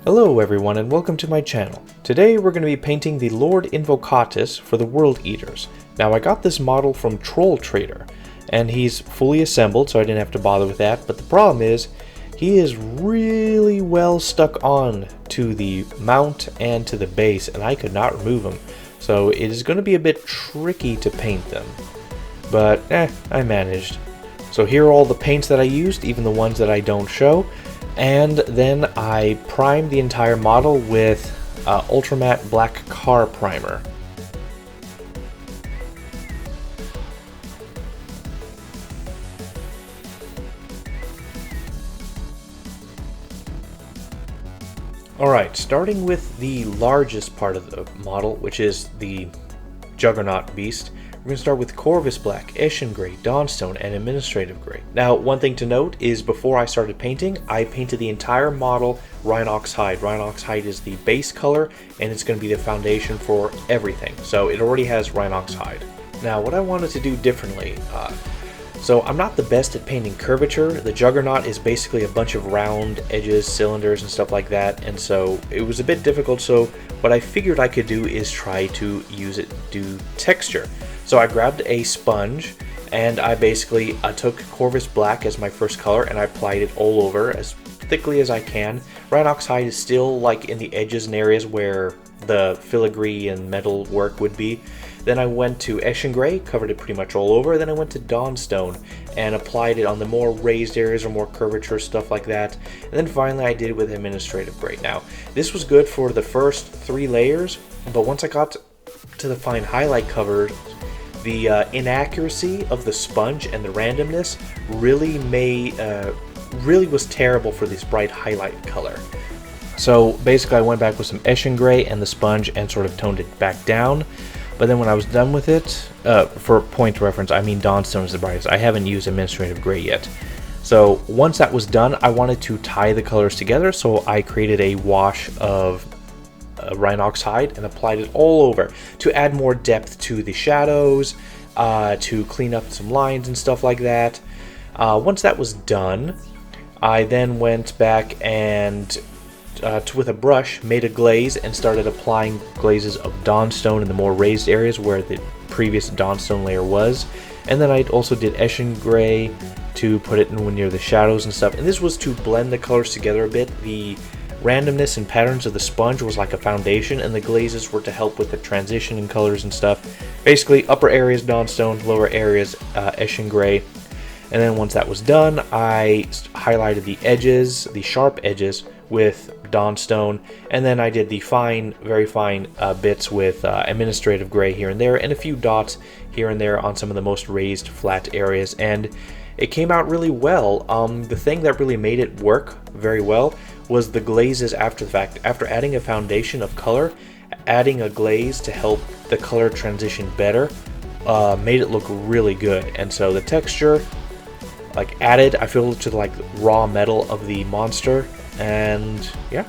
Hello everyone and welcome to my channel. Today we're going to be painting the Lord Invocatus for the World Eaters. Now I got this model from Troll Trader and he's fully assembled, so I didn't have to bother with that, but the problem is he is really well stuck on to the mount and to the base and I could not remove him. So it is going to be a bit tricky to paint them, but I managed. So here are all the paints that I used, even the ones that I don't show. And then I primed the entire model with Ultramatte Black Car Primer. Alright, starting with the largest part of the model, which is the Juggernaut Beast. We're going to start with Corvus Black, Ashen Gray, Dawnstone, and Administrative Gray. Now, one thing to note is before I started painting, I painted the entire model Rhinox Hiide. Rhinox Hiide is the base color, and it's going to be the foundation for everything. So it already has Rhinox Hiide. Now, what I wanted to do differently, so I'm not the best at painting curvature. The Juggernaut is basically a bunch of round edges, cylinders, and stuff like that, and so it was a bit difficult. So what I figured I could do is try to use it to do texture. So I grabbed a sponge and I basically took Corvus Black as my first color and I applied it all over as thickly as I can. Rhinox Hiide is still like in the edges and areas where the filigree and metal work would be. Then I went to Ashen Gray, covered it pretty much all over. Then I went to Dawnstone and applied it on the more raised areas or more curvature, stuff like that. And then finally I did it with Administrative Gray. Now, this was good for the first 3 layers, but once I got to the fine highlight cover, the inaccuracy of the sponge and the randomness really was terrible for this bright highlight color. So basically I went back with some Ashen Gray and the sponge and sort of toned it back down. But then when I was done with it, for point reference, I mean Dawnstone is the brightest. I haven't used Administrative Gray yet. So once that was done, I wanted to tie the colors together, so I created a wash of Rhinox Hiide and applied it all over to add more depth to the shadows, to clean up some lines and stuff like that. Once that was done, I then went back and with a brush made a glaze and started applying glazes of Dawnstone in the more raised areas where the previous Dawnstone layer was. And then I also did Ashen Gray to put it in near the shadows and stuff. And this was to blend the colors together a bit. The randomness and patterns of the sponge was like a foundation, and the glazes were to help with the transition in colors and stuff. Basically, upper areas Dawnstone, lower areas Ashen Gray. And then once that was done, I highlighted the edges, the sharp edges, with Dawnstone, and then I did the fine, very fine bits with Administrative Gray here and there, and a few dots here and there on some of the most raised flat areas, and it came out really well. The thing that really made it work very well was the glazes after the fact. After adding a foundation of color, adding a glaze to help the color transition better made it look really good. And so the texture added, I feel, to the raw metal of the monster, and yeah.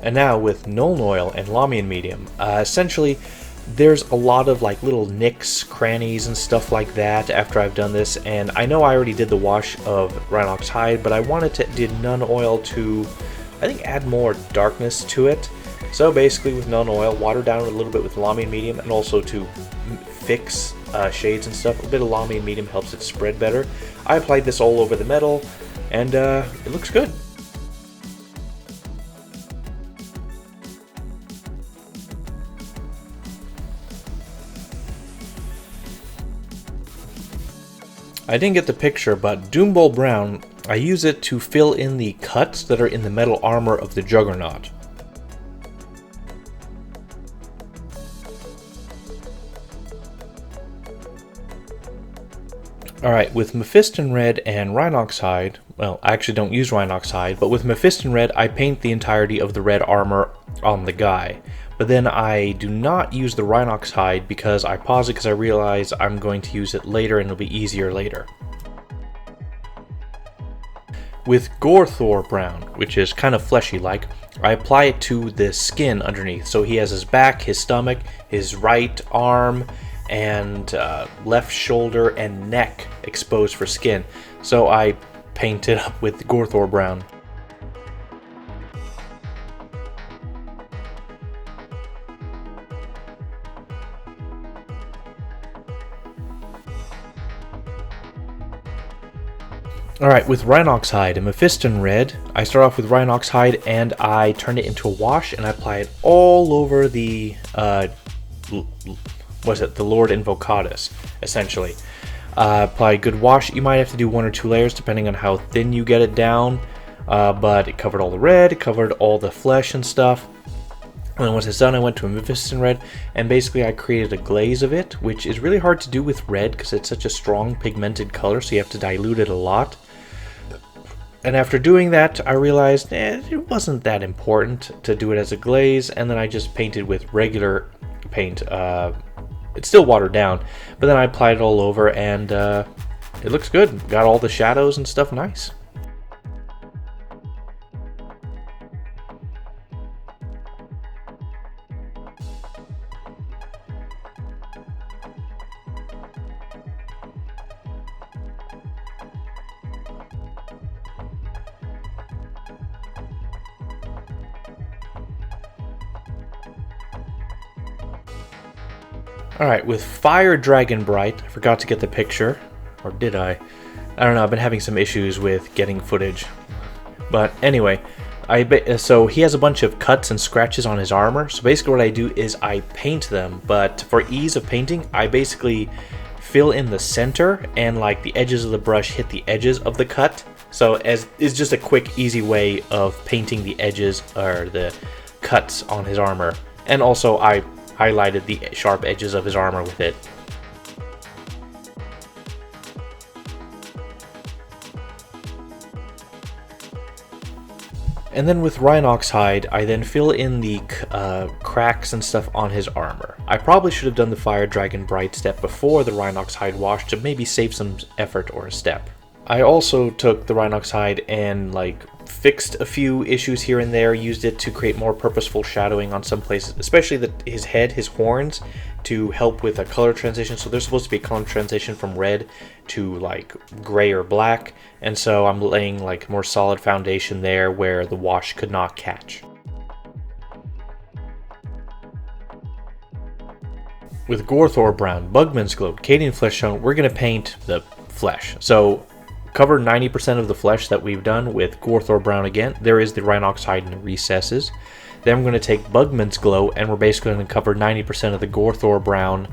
And now with Nun Oil and Lamian Medium, essentially there's a lot of little nicks, crannies, and stuff like that after I've done this. And I know I already did the wash of Rhinox Hiide, but I wanted to did Nun Oil to, I think, add more darkness to it. So basically with Nun Oil, water down a little bit with Lamian Medium, and also to fix shades and stuff. A bit of Lamian Medium helps it spread better. I applied this all over the metal, and it looks good. I didn't get the picture, but Gorthor Brown, I use it to fill in the cuts that are in the metal armor of the Juggernaut. Alright, with Mephiston Red and Rhinox Hiide, well, I actually don't use Rhinox Hiide, but with Mephiston Red, I paint the entirety of the red armor on the guy. But then I do not use the Rhinox Hiide because I pause it because I realize I'm going to use it later and it'll be easier later. With Gorthor Brown, which is kind of fleshy like, I apply it to the skin underneath. So he has his back, his stomach, his right arm, and left shoulder and neck exposed for skin. So I paint it up with Gorthor Brown. Alright, with Rhinox Hiide and Mephiston Red, I start off with Rhinox Hiide and I turn it into a wash and I apply it all over the the Lord Invocatus, essentially. Apply a good wash. You might have to do 1 or 2 layers depending on how thin you get it down, but it covered all the red, it covered all the flesh and stuff. And then once it's done, I went to a Mephiston Red, and basically I created a glaze of it, which is really hard to do with red because it's such a strong pigmented color, so you have to dilute it a lot. And after doing that, I realized it wasn't that important to do it as a glaze, and then I just painted with regular paint. It's still watered down, but then I applied it all over, and it looks good. Got all the shadows and stuff nice. Alright, with Fire Dragon Bright, I forgot to get the picture, or did I? I don't know, I've been having some issues with getting footage. But anyway, so he has a bunch of cuts and scratches on his armor, so basically what I do is I paint them, but for ease of painting, I basically fill in the center and like the edges of the brush hit the edges of the cut. So it's just a quick, easy way of painting the edges or the cuts on his armor. And also I highlighted the sharp edges of his armor with it. And then with Rhinox Hiide, I then fill in the cracks and stuff on his armor. I probably should have done the Fire Dragon Bright step before the Rhinox Hiide wash to maybe save some effort or a step. I also took the Rhinox Hiide and fixed a few issues here and there, used it to create more purposeful shadowing on some places, especially his head, his horns, to help with a color transition. So there's supposed to be a color transition from red to gray or black, and so I'm laying more solid foundation there where the wash could not catch. With Gorthor Brown, Bugman's Glow, Cadian Flesh Tone, we're going to paint the flesh. So cover 90% of the flesh that we've done with Gorthor Brown again. There is the Rhinox Hiide in the recesses. Then we're going to take Bugman's Glow, and we're basically going to cover 90% of the Gorthor Brown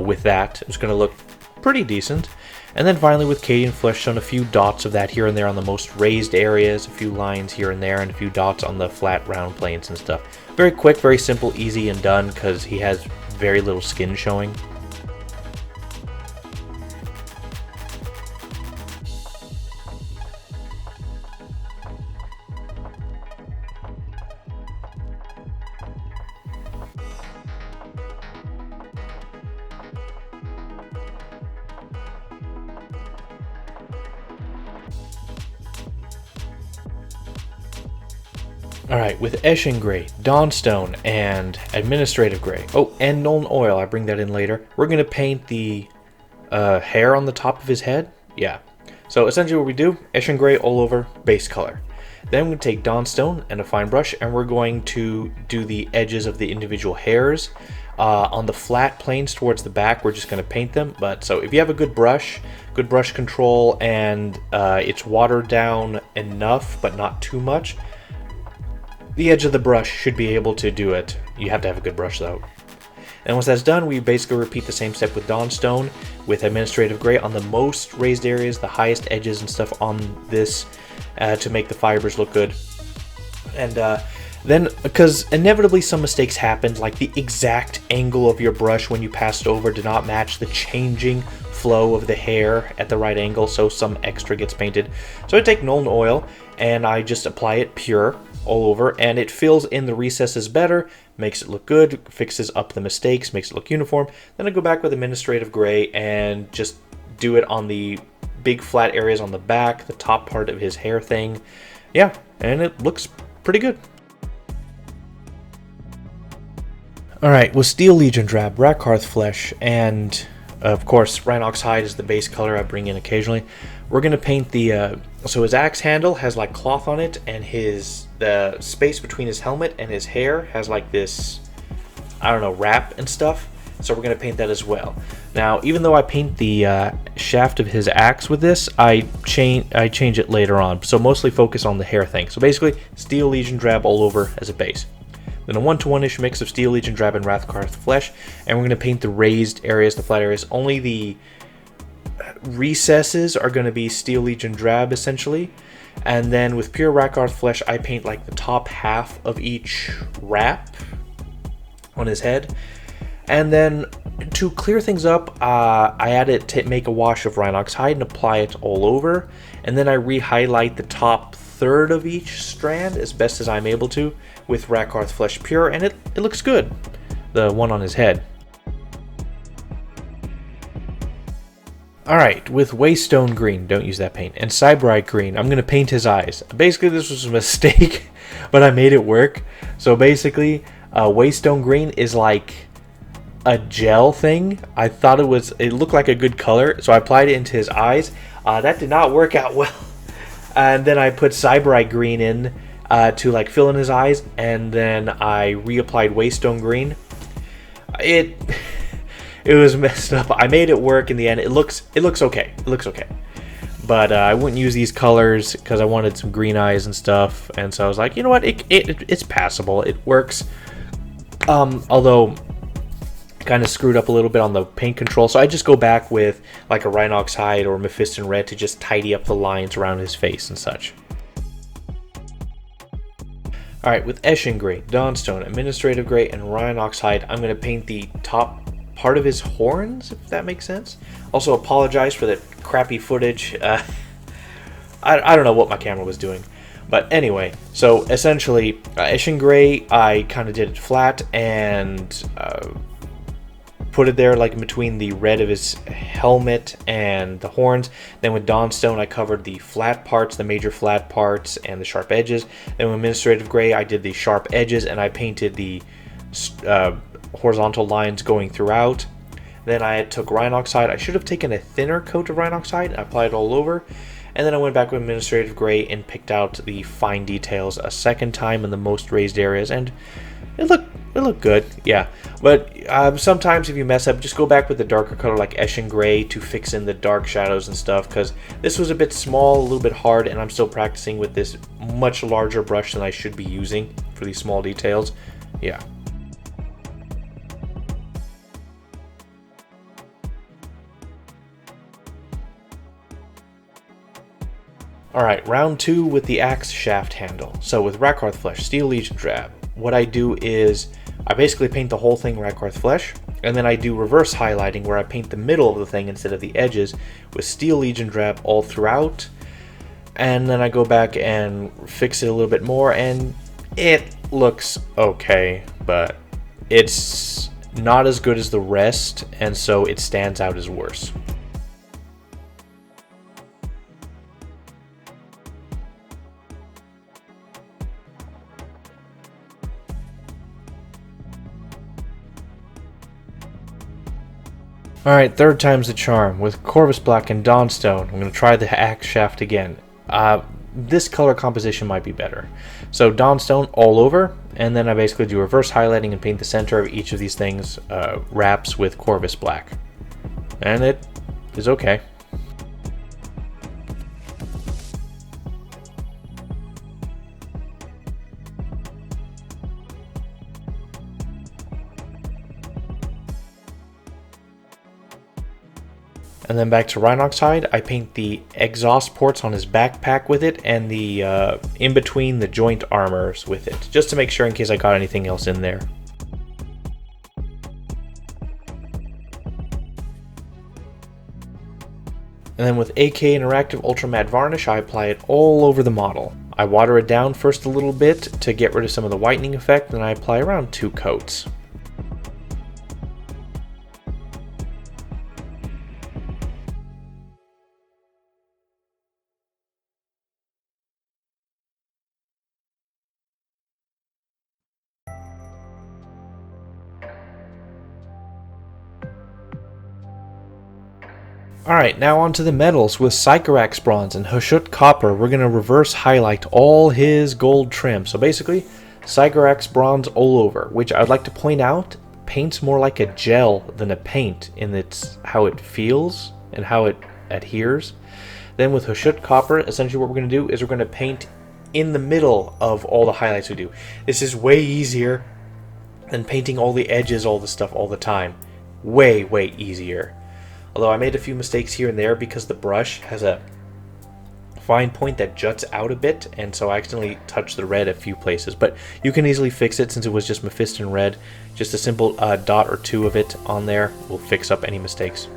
with that. It's going to look pretty decent. And then finally with Cadian Flesh Tone, a few dots of that here and there on the most raised areas, a few lines here and there, and a few dots on the flat round planes and stuff. Very quick, very simple, easy, and done because he has very little skin showing. Alright, with Ashen Gray, Dawnstone, and Administrative Gray. Oh, and Nun Oil, I bring that in later. We're going to paint the hair on the top of his head. Yeah. So essentially what we do, Ashen Gray all over, base color. Then we're going to take Dawnstone and a fine brush, and we're going to do the edges of the individual hairs. On the flat planes towards the back, we're just going to paint them. But so if you have a good brush control, and it's watered down enough, but not too much, the edge of the brush should be able to do it. You have to have a good brush though. And once that's done, we basically repeat the same step with Dawnstone, with Administrative Gray on the most raised areas, the highest edges and stuff on this to make the fibers look good. And then, because inevitably some mistakes happen, like the exact angle of your brush when you pass it over did not match the changing flow of the hair at the right angle, so some extra gets painted. So I take Nun Oil and I just apply it pure all over, and it fills in the recesses better, makes it look good, fixes up the mistakes, makes it look uniform. Then I go back with Administrative Gray and just do it on the big flat areas on the back, the top part of his hair thing. Yeah, and it looks pretty good. Alright, with Steel Legion Drab, Rakarth Flesh, and of course Rhinox Hiide is the base color I bring in occasionally. We're going to paint the, so his axe handle has like cloth on it, and the space between his helmet and his hair has like this, I don't know, wrap and stuff. So we're going to paint that as well. Now, even though I paint the shaft of his axe with this, I change it later on. So mostly focus on the hair thing. So basically, Steel Legion Drab all over as a base. Then a 1-to-1-ish mix of Steel Legion Drab and Rakarth Flesh, and we're going to paint the raised areas, the flat areas. Only the recesses are going to be Steel Legion Drab, essentially. And then with pure Rakarth Flesh, I paint like the top half of each wrap on his head. And then to clear things up, I add it to make a wash of Rhinox Hiide and apply it all over. And then I re-highlight the top third of each strand as best as I'm able to with Rakarth Flesh Pure, and it looks good, the one on his head. Alright, with Waystone Green, don't use that paint, and Cyberite Green, I'm going to paint his eyes. Basically, this was a mistake, but I made it work. So basically, Waystone Green is like a gel thing. I thought it looked like a good color, so I applied it into his eyes. That did not work out well. And then I put Cyberite Green in to like fill in his eyes, and then I reapplied Waystone Green. It was messed up. I made it work in the end. It looks okay. It looks okay. But I wouldn't use these colors because I wanted some green eyes and stuff. And so I was like, you know what? It's passable. It works. Although kind of screwed up a little bit on the paint control, so I just go back with like a Rhinox Hiide or Mephiston Red to just tidy up the lines around his face and such. Alright, with Ashen Gray, Dawnstone, Administrative Gray, and Rhinox Hiide, I'm going to paint the top part of his horns, if that makes sense. Also apologize for the crappy footage. I don't know what my camera was doing. But anyway, so essentially, Ashen Gray, I kind of did it flat and put it there like in between the red of his helmet and the horns. Then with Dawnstone, I covered the flat parts, the major flat parts, and the sharp edges. Then with Administrative Gray, I did the sharp edges, and I painted the horizontal lines going throughout. Then I took Rhinox Hiide. I should have taken a thinner coat of Rhinox Hiide and applied it all over. And then I went back with Administrative Gray and picked out the fine details a second time in the most raised areas, and it looked good, yeah. But sometimes if you mess up, just go back with the darker color like Ashen Gray to fix in the dark shadows and stuff, because this was a bit small, a little bit hard, and I'm still practicing with this much larger brush than I should be using for these small details. Yeah. Alright, round 2 with the axe shaft handle. So with Rakarth Flesh, Steel Legion Drab, what I do is I basically paint the whole thing Rakarth Flesh, and then I do reverse highlighting where I paint the middle of the thing instead of the edges with Steel Legion Drab all throughout, and then I go back and fix it a little bit more, and it looks okay, but it's not as good as the rest, and so it stands out as worse. Alright, third time's the charm. With Corvus Black and Dawnstone, I'm going to try the axe shaft again. This color composition might be better. So Dawnstone all over, and then I basically do reverse highlighting and paint the center of each of these things wraps with Corvus Black. And it is okay. And then back to Rhinox Hiide, I paint the exhaust ports on his backpack with it, and the in between the joint armors with it, just to make sure in case I got anything else in there. And then with AK Interactive Ultra Matte Varnish, I apply it all over the model. I water it down first a little bit to get rid of some of the whitening effect, and I apply around 2 coats. Alright, now on to the metals. With Sycorax Bronze and Hashut Copper, we're going to reverse highlight all his gold trim. So basically, Sycorax Bronze all over, which I'd like to point out, paints more like a gel than a paint in its how it feels and how it adheres. Then with Hashut Copper, essentially what we're going to do is we're going to paint in the middle of all the highlights we do. This is way easier than painting all the edges, all the stuff all the time. Way, way easier. Although I made a few mistakes here and there because the brush has a fine point that juts out a bit, and so I accidentally touched the red a few places. But you can easily fix it since it was just Mephiston red. Just a simple dot or two of it on there will fix up any mistakes.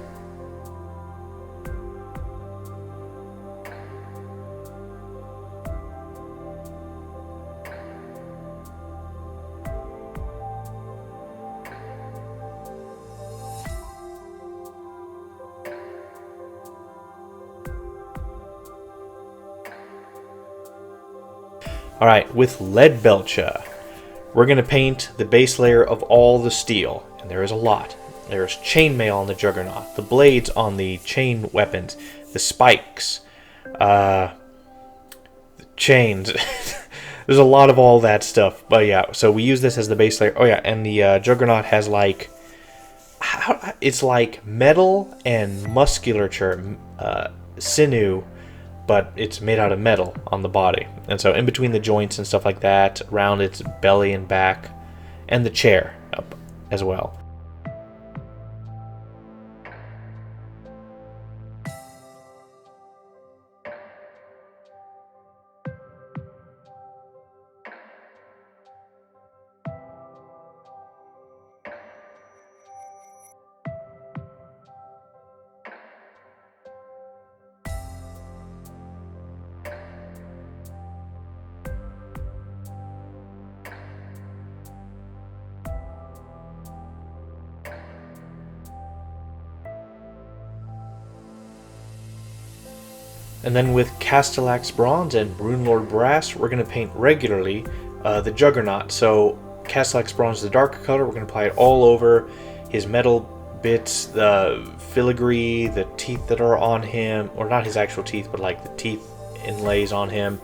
Alright, with Lead Belcher, we're going to paint the base layer of all the steel, and there is a lot. There's chainmail on the Juggernaut, the blades on the chain weapons, the spikes, the chains. There's a lot of all that stuff, but yeah, so we use this as the base layer. Oh yeah, and the Juggernaut has like, it's like metal and musculature, sinew, but it's made out of metal on the body. And so in between the joints and stuff like that, around its belly and back, and the chair up as well. And then with Castellax Bronze and Runelord Brass, we're going to paint regularly the Juggernaut. So Castellax Bronze is the darker color. We're going to apply it all over his metal bits, the filigree, the teeth that are on him, or not his actual teeth, but like the teeth inlays on him,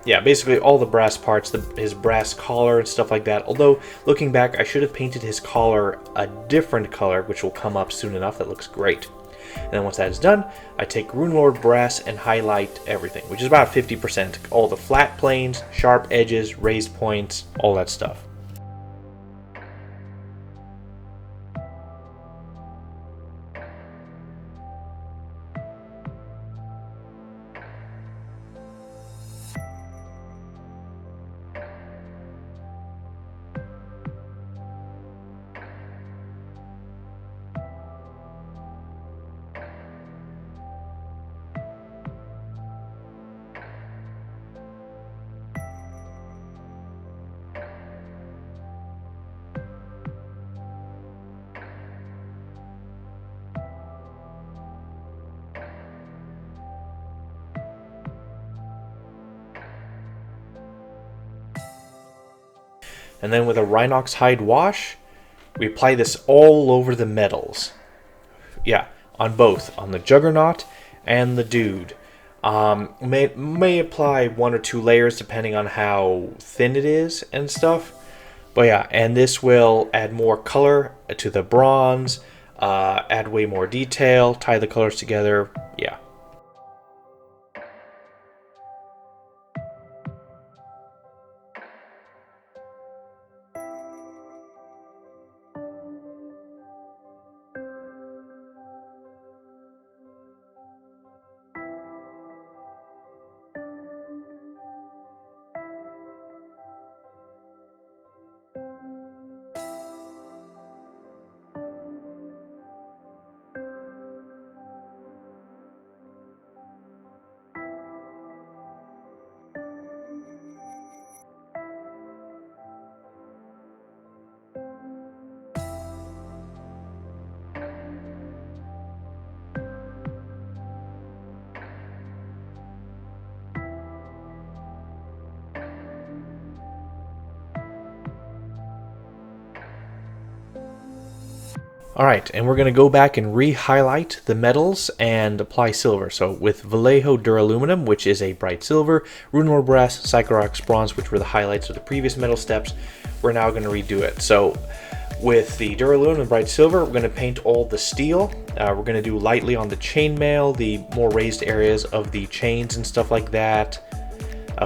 basically all the brass parts, his brass collar and stuff like that. Although, looking back, I should have painted his collar a different color, which will come up soon enough. That looks great. And then once that is done, I take Runelord Brass and highlight everything, which is about 50%. All the flat planes, sharp edges, raised points, all that stuff. And then with a Rhinox Hiide wash, we apply this all over the metals. Yeah, on both, on the Juggernaut and the Dude. May apply 1 or 2 layers depending on how thin it is and stuff. But yeah, and this will add more color to the bronze, add way more detail, tie the colors together. Yeah. Alright, and we're going to go back and re-highlight the metals and apply silver. So with Vallejo Duraluminum, which is a bright silver, Rhinox Brass, Sycorax Bronze, which were the highlights of the previous metal steps, we're now going to redo it. So with the Duraluminum and bright silver, we're going to paint all the steel. We're going to do lightly on the chainmail, the more raised areas of the chains and stuff like that.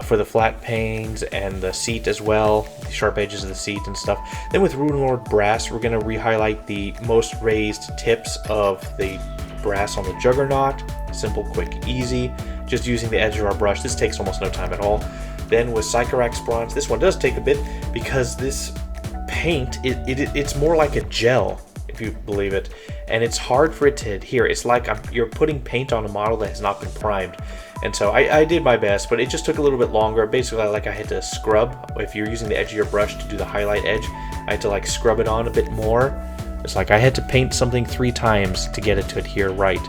For the flat panes and the seat as well, the sharp edges of the seat and stuff. Then with Rhinox Brass, we're going to re-highlight the most raised tips of the brass on the Juggernaut. Simple, quick, easy, just using the edge of our brush. This takes almost no time at all. Then with Sycorax Bronze, this one does take a bit because this paint, it's more like a gel, if you believe it, and it's hard for it to adhere. It's like you're putting paint on a model that has not been primed. And so I did my best, but it just took a little bit longer. Basically, like I had to scrub. If you're using the edge of your brush to do the highlight edge, I had to like scrub it on a bit more. It's like I had to paint something 3 times to get it to adhere right.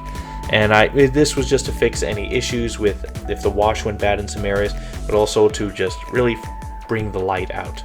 And this was just to fix any issues with if the wash went bad in some areas, but also to just really bring the light out.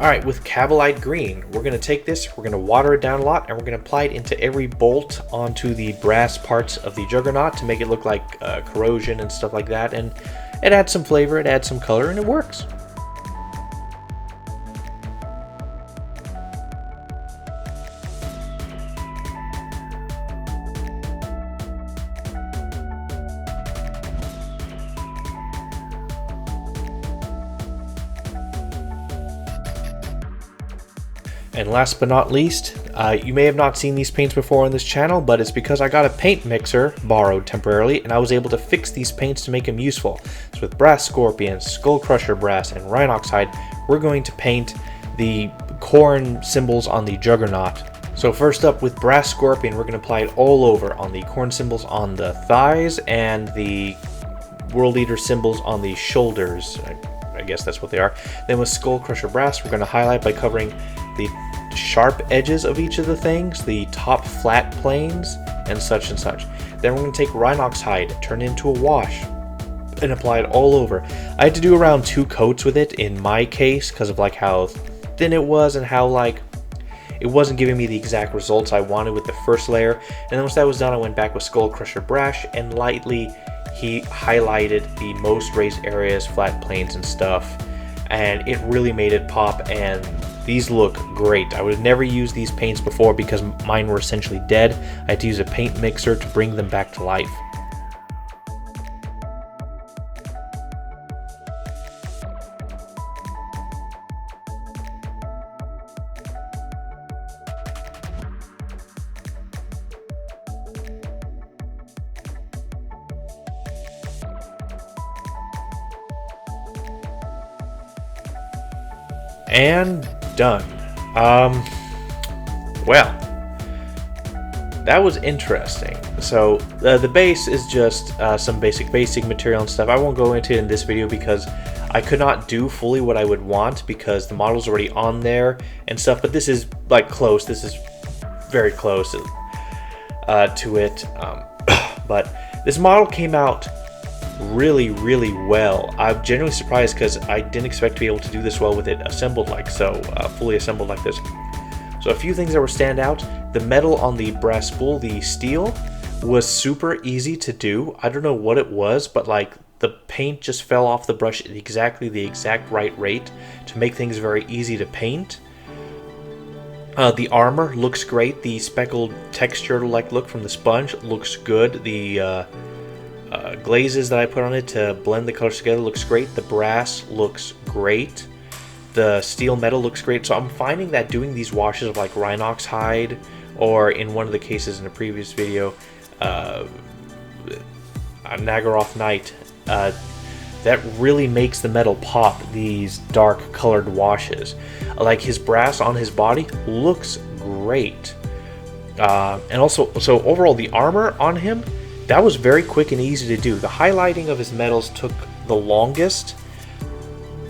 Alright, with Calite Green, we're going to take this, we're going to water it down a lot, and we're going to apply it into every bolt onto the brass parts of the Juggernaut to make it look like corrosion and stuff like that. And it adds some flavor, it adds some color, and it works. And last but not least, you may have not seen these paints before on this channel, but it's because I got a paint mixer borrowed temporarily, and I was able to fix these paints to make them useful. So with Brass Scorpion, Skull Crusher Brass, and Rhinox Hiide, we're going to paint the corn symbols on the Juggernaut. So first up, with Brass Scorpion, we're going to apply it all over on the corn symbols on the thighs and the World Eater symbols on the shoulders. I guess that's what they are. Then with Skull Crusher Brass, we're going to highlight by covering the sharp edges of each of the things, the top flat planes, and such. Then we're going to take Rhinox Hiide, turn it into a wash, and apply it all over. I had to do around 2 coats with it in my case because of like how thin it was and how like it wasn't giving me the exact results I wanted with the first layer. And then once that was done, I went back with Skull Crusher Brass and lightly highlighted the most raised areas, flat planes and stuff, and it really made it pop. And these look great. I would have never used these paints before because mine were essentially dead. I had to use a paint mixer to bring them back to life. And done. Well, that was interesting. So the base is just some basic material and stuff. I won't go into it in this video because I could not do fully what I would want because the model's already on there and stuff, but this is like close. This is very close to it. But this model came out really, really well. I'm genuinely surprised because I didn't expect to be able to do this well with it assembled like so, fully assembled like this. So a few things that were stand out. The metal on the brass spool, the steel, was super easy to do. I don't know what it was, but like the paint just fell off the brush at exactly the exact right rate to make things very easy to paint. The armor looks great. The speckled texture-like look from the sponge looks good. The glazes that I put on it to blend the colors together looks great. The brass looks great. The steel metal looks great. So I'm finding that doing these washes of like Rhinox Hiide, or in one of the cases in a previous video, Nagaroth Night, that really makes the metal pop these dark colored washes. Like his brass on his body looks great. And also, so overall the armor on him, that was very quick and easy to do. The highlighting of his metals took the longest,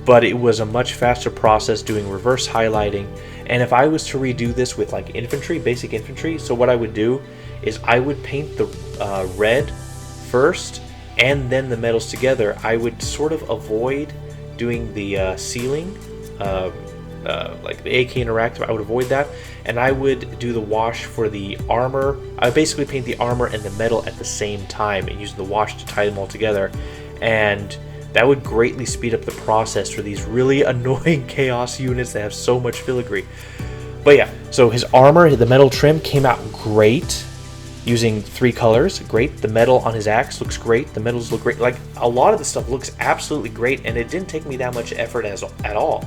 but it was a much faster process doing reverse highlighting. And if I was to redo this with like infantry, basic infantry, so what I would do is I would paint the red first and then the metals together. I would sort of avoid doing the ceiling, like the AK interactive. I would avoid that, and I would do the wash for the armor. I would basically paint the armor and the metal at the same time and use the wash to tie them all together, and that would greatly speed up the process for these really annoying chaos units that have so much filigree. But yeah, so his armor, the metal trim came out great. Using 3 colors, great. The metal on his axe looks great. The metals look great. Like, a lot of the stuff looks absolutely great, and it didn't take me that much effort at all.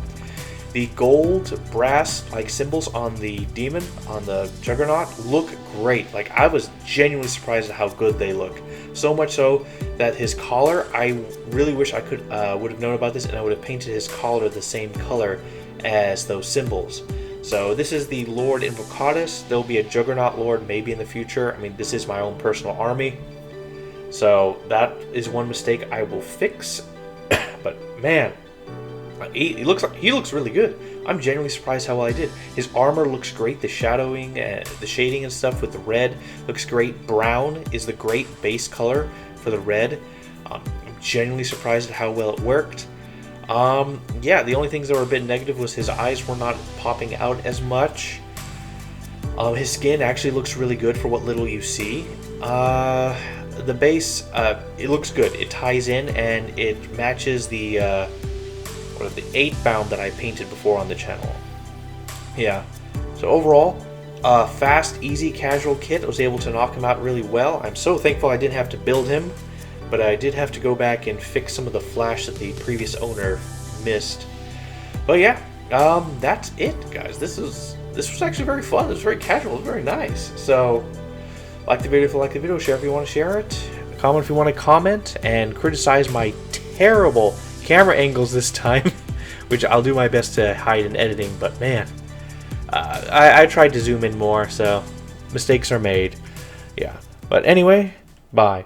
The gold brass like symbols on the demon, on the Juggernaut, look great. Like, I was genuinely surprised at how good they look. So much so that his collar, I really wish I could would have known about this, and I would have painted his collar the same color as those symbols. So this is the Lord Invocatus. There'll be a Juggernaut Lord maybe in the future. I mean, this is my own personal army. So that is one mistake I will fix. But man, he looks really good. I'm genuinely surprised how well I did. His armor looks great. The shadowing, the shading and stuff with the red looks great. Brown is the great base color for the red. I'm genuinely surprised at how well it worked. Yeah, the only things that were a bit negative was his eyes were not popping out as much. His skin actually looks really good for what little you see. The base, it looks good. It ties in and it matches the 8 bound that I painted before on the channel. Yeah, so overall, fast, easy, casual kit. I was able to knock him out really well. I'm so thankful I didn't have to build him, but I did have to go back and fix some of the flash that the previous owner missed. But yeah, that's it, guys. This was actually very fun. It was very casual. It was very nice. So, like the video if you like the video, share if you want to share it, comment if you want to comment, and criticize my terrible camera angles this time, which I'll do my best to hide in editing. But man, I tried to zoom in more, so mistakes are made. Yeah. But anyway, bye.